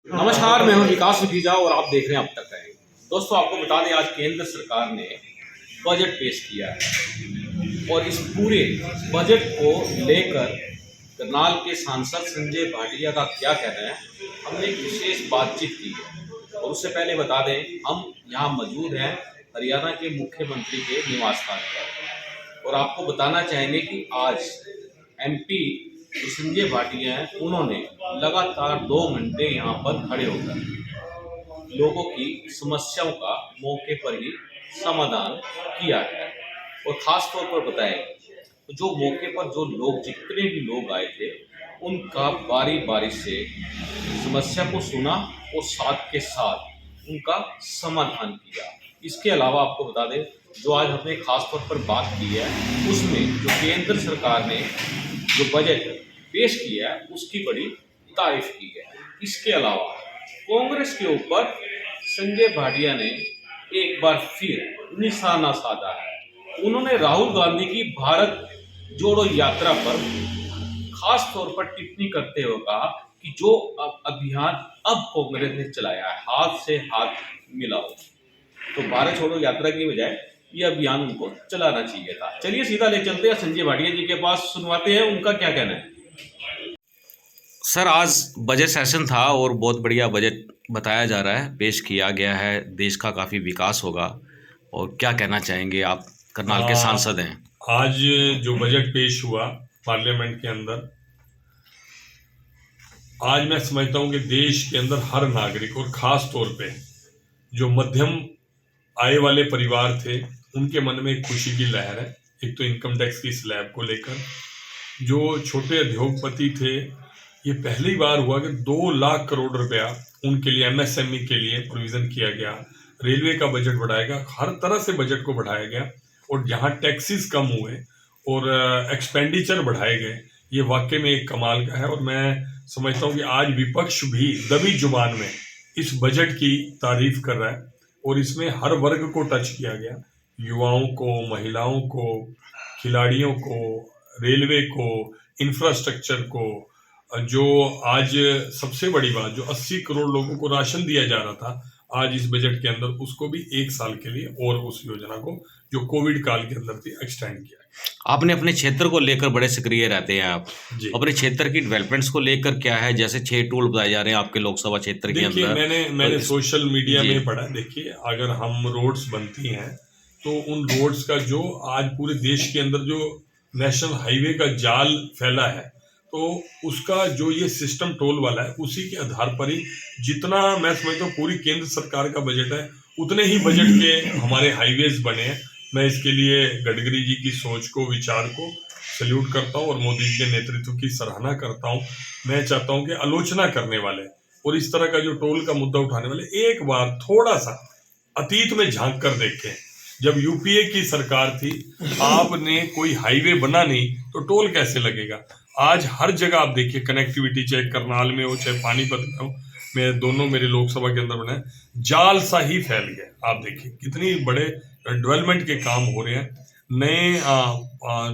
नमस्कार, मैं हूं विकास सुखीजा और आप देख रहे हैं अब तक रहेंगे। दोस्तों, आपको बता दें, आज केंद्र सरकार ने बजट पेश किया है और इस पूरे बजट को लेकर करनाल के सांसद संजय भाटिया का क्या कहना है, हमने एक विशेष बातचीत की है। और उससे पहले बता दें, हम यहाँ मौजूद हैं हरियाणा के मुख्यमंत्री के निवास स्थान पर और आपको बताना चाहेंगे कि आज एमपी संजय भाटिया हैं, उन्होंने लगातार 2 घंटे यहाँ पर खड़े होकर लोगों की समस्याओं का मौके पर ही समाधान किया है। और ख़ास तौर पर बताएं तो जो मौके पर जो लोग, जितने भी लोग आए थे, उनका बारी बारी से समस्या को सुना और साथ के साथ उनका समाधान किया। इसके अलावा आपको बता दें, जो आज हमने खास तौर पर बात की है, उसमें जो केंद्र सरकार ने जो बजट पेश किया है उसकी बड़ी तारीफ की है। इसके अलावा कांग्रेस के ऊपर संजय भाटिया ने एक बार फिर निशाना साधा है। उन्होंने राहुल गांधी की भारत जोड़ो यात्रा पर खास तौर पर टिप्पणी करते हुए कहा कि जो अभियान अब कांग्रेस ने चलाया है, हाथ से हाथ मिलाओ, तो भारत छोड़ो यात्रा की बजाय ये अभियान उनको चलाना चाहिए था। चलिए सीधा ले चलते हैं संजय भाटिया जी के पास, सुनवाते हैं उनका क्या कहना है। सर, आज बजट सेशन था और बहुत बढ़िया बजट बताया जा रहा है, पेश किया गया है, देश का काफ़ी विकास होगा। और क्या कहना चाहेंगे आप, करनाल के सांसद हैं। आज जो बजट पेश हुआ पार्लियामेंट के अंदर, आज मैं समझता हूं कि देश के अंदर हर नागरिक और ख़ास तौर पे जो मध्यम आय वाले परिवार थे, उनके मन में एक खुशी की लहर है। एक तो इनकम टैक्स की स्लैब को लेकर, जो छोटे उद्योगपति थे, ये पहली बार हुआ कि 2 लाख करोड़ रुपया उनके लिए, एमएसएमई के लिए प्रोविज़न किया गया। रेलवे का बजट बढ़ाएगा, हर तरह से बजट को बढ़ाया गया। और जहाँ टैक्सेस कम हुए और एक्सपेंडिचर बढ़ाए गए, ये वाकई में एक कमाल का है। और मैं समझता हूँ कि आज विपक्ष भी दबी जुबान में इस बजट की तारीफ कर रहा है और इसमें हर वर्ग को टच किया गया, युवाओं को, महिलाओं को, खिलाड़ियों को, रेलवे को, इंफ्रास्ट्रक्चर को। जो आज सबसे बड़ी बात, जो 80 करोड़ लोगों को राशन दिया जा रहा था, आज इस बजट के अंदर उसको भी 1 साल के लिए और उस योजना को जो कोविड काल के अंदर थी एक्सटेंड किया। आपने अपने क्षेत्र को लेकर बड़े सक्रिय रहते हैं आप जी। अपने क्षेत्र की डेवलपमेंट्स को लेकर क्या है, जैसे 6 टोल बताए जा रहे हैं आपके लोकसभा क्षेत्र के देखिए, अंदर। मैंने सोशल मीडिया में पढ़ा। देखिए, अगर हम रोड्स बनती हैं तो उन रोड्स का जो आज पूरे देश के अंदर जो नेशनल हाईवे का जाल फैला है, तो उसका जो ये सिस्टम टोल वाला है, उसी के आधार पर ही जितना मैं समझता हूँ पूरी केंद्र सरकार का बजट है, उतने ही बजट के हमारे हाईवेज बने हैं। मैं इसके लिए गडकरी जी की सोच को, विचार को सल्यूट करता हूँ और मोदी जी के नेतृत्व की सराहना करता हूँ। मैं चाहता हूँ कि आलोचना करने वाले और इस तरह का जो टोल का मुद्दा उठाने वाले एक बार थोड़ा सा अतीत में झांक कर देखें। जब यूपीए की सरकार थी, आपने कोई हाईवे बना नहीं तो टोल कैसे लगेगा? आज हर जगह आप देखिए, कनेक्टिविटी चाहे करनाल में हो चाहे पानीपत में हो, मैं दोनों मेरे लोकसभा के अंदर बने, जाल सा ही फैल गया। आप देखिए कितनी बड़े डेवलपमेंट के काम हो रहे हैं। नए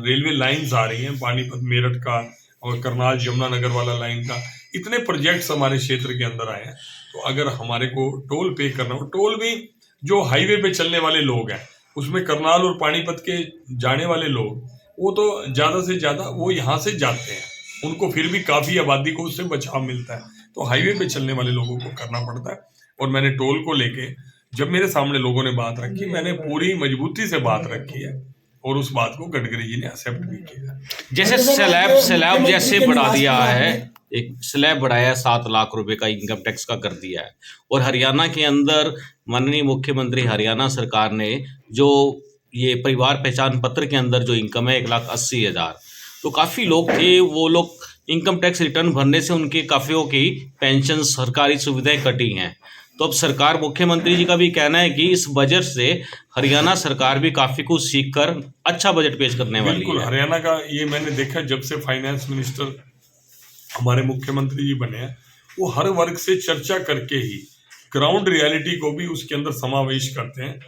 रेलवे लाइंस आ रही हैं, पानीपत मेरठ का और करनाल यमुनानगर वाला लाइन का, इतने प्रोजेक्ट्स हमारे क्षेत्र के अंदर आए हैं। तो अगर हमारे को टोल पे करना हो, टोल भी जो हाईवे पे चलने वाले लोग हैं, उसमें करनाल और पानीपत के जाने वाले लोग, वो तो ज़्यादा से ज़्यादा वो यहाँ से जाते हैं, उनको फिर भी काफ़ी आबादी को उससे बचाव मिलता है। तो हाईवे पे चलने वाले लोगों को करना पड़ता है। और मैंने टोल को लेके, जब मेरे सामने लोगों ने बात रखी, मैंने पूरी मजबूती से बात रखी है और उस बात को गडकरी जी ने एक्सेप्ट भी किया। जैसे स्लैब जैसे बढ़ा दिया है, एक स्लैब बढ़ाया 7 लाख रुपए का इनकम टैक्स का कर दिया है। और हरियाणा के अंदर माननीय मुख्यमंत्री हरियाणा सरकार ने जो ये परिवार पहचान पत्र के अंदर जो इनकम है 1,80,000, तो काफ़ी लोग थे, वो लोग इनकम टैक्स रिटर्न भरने से उनके काफ़ियों की पेंशन, सरकारी सुविधाएं कटी हैं। तो अब सरकार, मुख्यमंत्री जी का भी कहना है कि इस बजट से हरियाणा सरकार भी काफ़ी कुछ सीख कर अच्छा बजट पेश करने वाली है। बिल्कुल, हरियाणा का ये मैंने देखा, जब से फाइनेंस मिनिस्टर हमारे मुख्यमंत्री जी बने हैं, वो हर वर्ग से चर्चा करके ही ग्राउंड रियलिटी को भी उसके अंदर समावेश करते हैं,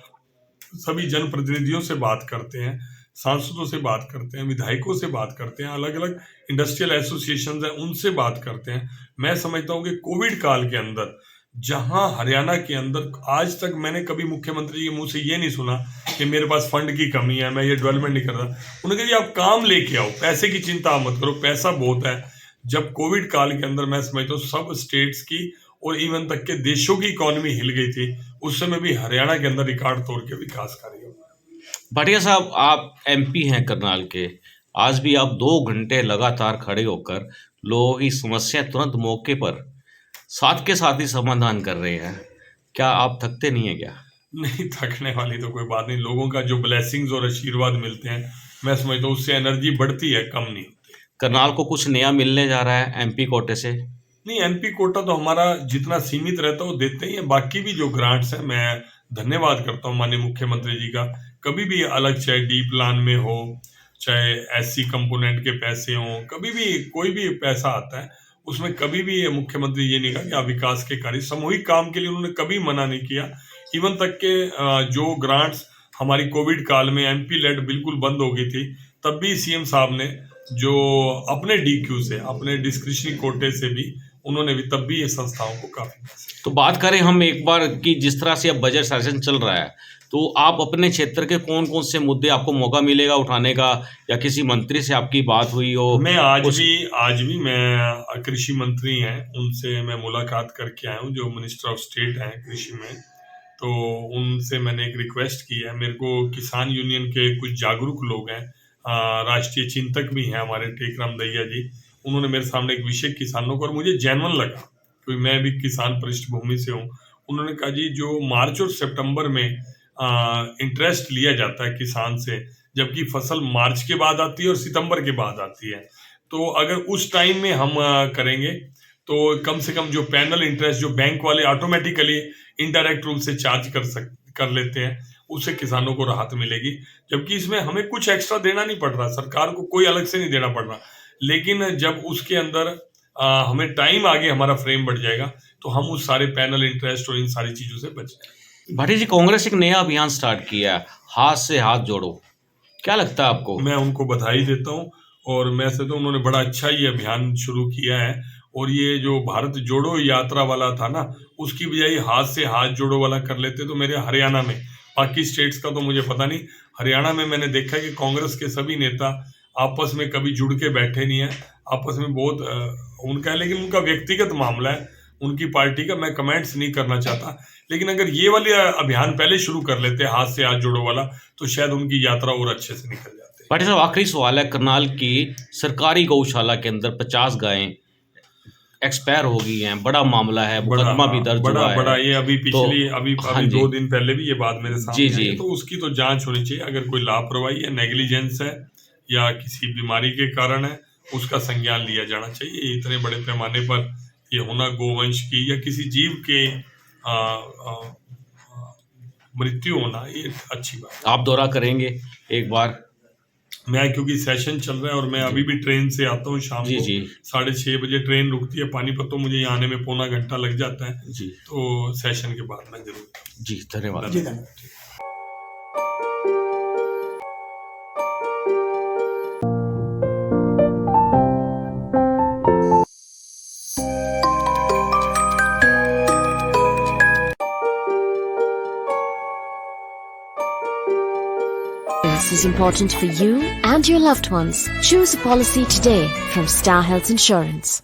सभी जनप्रतिनिधियों से बात करते हैं, सांसदों से बात करते हैं, विधायकों से बात करते हैं, अलग अलग इंडस्ट्रियल एसोसिएशंस हैं उनसे बात करते हैं। मैं समझता हूँ कि कोविड काल के अंदर जहां हरियाणा के अंदर आज तक मैंने कभी मुख्यमंत्री जी के मुंह से ये नहीं सुना कि मेरे पास फंड की कमी है, मैं ये डेवलपमेंट नहीं कर रहा। उन्होंने कहा जी आप काम लेके आओ, पैसे की चिंता मत करो, पैसा बहुत है। जब कोविड काल के अंदर मैं समझता हूँ सब स्टेट्स की और इवन तक के देशों की इकोनॉमी हिल गई थी, उस समय भी हरियाणा के अंदर रिकॉर्ड तोड़ के विकास कार्य हुआ। भाटिया साहब, आप एमपी हैं करनाल के, आज भी आप 2 घंटे लगातार खड़े होकर लोगों की समस्या तुरंत मौके पर साथ के साथ ही समाधान कर रहे हैं। क्या आप थकते नहीं है क्या? नहीं, थकने वाली तो कोई बात नहीं। लोगों का जो ब्लेसिंग्स और आशीर्वाद मिलते हैं, मैं समझता हूँ उससे एनर्जी बढ़ती है, कम नहीं होती। करनाल को कुछ नया मिलने जा रहा है एमपी कोटे से? नहीं, एमपी कोटा तो हमारा जितना सीमित रहता है वो देते ही है। बाकी भी जो ग्रांट्स हैं, मैं धन्यवाद करता हूँ माननीय मुख्यमंत्री जी का। कभी भी अलग, चाहे डी प्लान में हो, चाहे एससी कंपोनेंट के पैसे हों, कभी भी कोई भी पैसा आता है उसमें कभी भी ये मुख्यमंत्री ये नहीं कहा कि आप विकास के कार्य, सामूहिक काम के लिए उन्होंने कभी मना नहीं किया। इवन तक के जो ग्रांट्स हमारी कोविड काल में एमपी लेड बिल्कुल बंद हो गई थी, तब भी सीएम साहब ने जो अपने डीक्यू से, अपने डिस्क्रिशनरी कोटे से भी उन्होंने भी तब भी ये संस्थाओं को काफी। तो बात करें हम एक बार कि जिस तरह से अब बजट सेशन चल रहा है, तो आप अपने क्षेत्र के कौन कौन से मुद्दे आपको मौका मिलेगा उठाने का, या किसी मंत्री से आपकी बात हुई हो? मैं आज भी मैं कृषि मंत्री हैं, उनसे मैं मुलाकात करके आया हूँ, जो मिनिस्टर ऑफ स्टेट हैं कृषि में। तो उनसे मैंने एक रिक्वेस्ट की है। मेरे को किसान यूनियन के कुछ जागरूक लोग हैं, राष्ट्रीय चिंतक भी हैं हमारे, टेकराम दैया जी, उन्होंने मेरे सामने एक विषय किसानों को, और मुझे जेन्युइन लगा क्योंकि मैं भी किसान पृष्ठभूमि से हूँ। उन्होंने कहा जी जो मार्च और सितंबर में इंटरेस्ट लिया जाता है किसान से, जबकि फसल मार्च के बाद आती है और सितंबर के बाद आती है, तो अगर उस टाइम में हम करेंगे तो कम से कम जो पैनल इंटरेस्ट जो बैंक वाले ऑटोमेटिकली इनडायरेक्ट रूप से चार्ज कर लेते हैं, उससे किसानों को राहत मिलेगी। जबकि इसमें हमें कुछ एक्स्ट्रा देना नहीं पड़ रहा, सरकार को कोई अलग से नहीं देना पड़ रहा। लेकिन जब उसके अंदर हमें टाइम आगे हमारा फ्रेम बढ़ जाएगा तो हम उस सारे पैनल इंटरेस्ट और इन सारी चीजों से बच जाएंगे। भाटिया जी, कांग्रेस एक नया अभियान स्टार्ट किया है, हाथ से हाथ जोड़ो, क्या लगता है आपको? मैं उनको बधाई देता हूँ, और मैं से तो उन्होंने बड़ा अच्छा ये अभियान शुरू किया है। और ये जो भारत जोड़ो यात्रा वाला था ना, उसकी बजाय हाथ से हाथ जोड़ो वाला कर लेते तो मेरे हरियाणा में, बाकी स्टेट्स का तो मुझे पता नहीं, हरियाणा में मैंने देखा कि कांग्रेस के सभी नेता आपस में कभी जुड़ के बैठे नहीं है, आपस में बहुत उनका है, लेकिन उनका व्यक्तिगत मामला है, उनकी पार्टी का, मैं कमेंट्स नहीं करना चाहता। लेकिन अगर ये वाले अभियान पहले शुरू कर लेते हाथ से हाथ जोड़ो वाला, तो शायद उनकी यात्रा और अच्छे से निकल जाती। भाटिया साहब, आखिरी सवाल है, करनाल की सरकारी गौशाला के अंदर 50 गायें एक्सपायर हो गई हैं, बड़ा मामला है, मुकदमा भी दर्ज हुआ है। बड़ा ये अभी पिछली अभी 2 दिन पहले भी ये बात मेरे सामने आई, तो उसकी तो जांच होनी चाहिए। अगर कोई लापरवाही है, नेग्लिजेंस है या किसी बीमारी के कारण है, उसका संज्ञान लिया जाना चाहिए। इतने बड़े पैमाने पर ये होना, गोवंश की या किसी जीव के मृत्यु होना, ये अच्छी बात है। आप दौरा करेंगे एक बार? मैं, क्योंकि सेशन चल रहा है और मैं अभी भी ट्रेन से आता हूँ शाम को 6:30 बजे ट्रेन रुकती है पानीपत, तो मुझे यहाँ आने में पौना घंटा लग जाता है जी। तो सेशन के बाद मैं जरूर जी। धन्यवाद। Is important for you and your loved ones. Choose a policy today from Star Health Insurance.